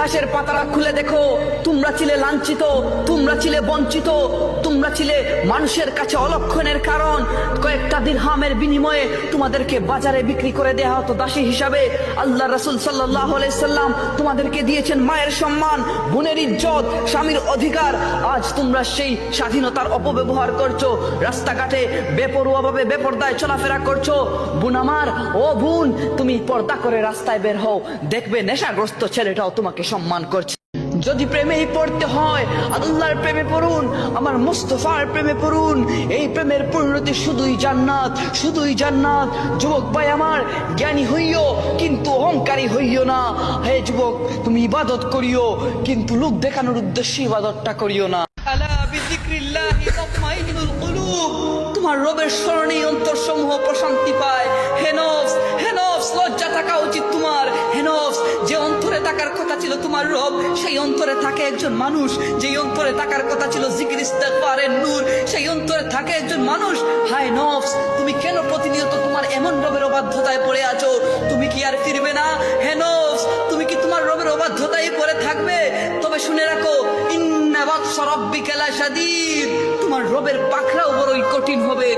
ইতিহাসের পাতাটা খুলে দেখো, তোমরা ছিলে লাঞ্ছিত, তোমরা ছিলে বঞ্চিত, তোমরা ছিলে মানুষের কাছে অলক্ষণের কারণ। কয়েকটা দিরহামের বিনিময়ে তোমাদেরকে বাজারে বিক্রি করে দেওয়া হতো দাসী হিসাবে। আল্লাহ রাসূল সাল্লাল্লাহু আলাইহি সাল্লাম তোমাদেরকে দিয়েছেন মায়ের সম্মান, বোনের ইজ্জত, স্বামীর অধিকার। আজ তোমরা সেই স্বাধীনতার অপব্যবহার করছো, রাস্তাঘাটে বেপরোয়াভাবে বেপরদায় চলাফেরা করছো। বোন আমার, ও বোন, তুমি পর্দা করে রাস্তায় বের হও, দেখবে নেশাগ্রস্ত ছেলেটাও তোমাকে সম্মান করছে। যদি প্রেমেই পড়তে হয়, আল্লাহর প্রেমে পড়ুন, আমার মুস্তাফার প্রেমে পড়ুন। এই প্রেমের পরিণতি শুধুই জান্নাত, শুধুই জান্নাত। যুবক ভাই আমার, জ্ঞানী হইও কিন্তু অহংকারী হইও না। হে যুবক, তুমি ইবাদত করিও কিন্তু লোক দেখানোর উদ্দেশ্যে ইবাদতটা করিও না। আলা বিযিকরিল্লাহি তাতমাইন্নুল কুলুব। তোমার রবের স্মরণে অন্তর সমূহ প্রশান্তি পায়। হে নফস, হে নফস, লজ্জা থাকা উচিত তোমার। হে নফস, যে অন্তরে থাকার কথা ছিল তোমার রব, সেই অন্তরে থাকে একজন মানুষ। যেই অন্তরে থাকার কথা ছিল জিকির ইস্তেগফারের নূর, সেই অন্তরে থাকে একজন মানুষ। হায় নফস, তুমি কেন প্রতিনিয়ত তোমার এমন রবের অবাধ্যতায় পড়ে আছো? তুমি কি আর ফিরবে না? হে নফস, তুমি কি তোমার রবের অবাধ্যতায় পড়ে থাকবে? তবে শুনে রাখো, ইন্না বাতশা রাব্বিকা লাশাদীদ, তোমার রবের পাকড়াও বড়ই কঠিন হবে।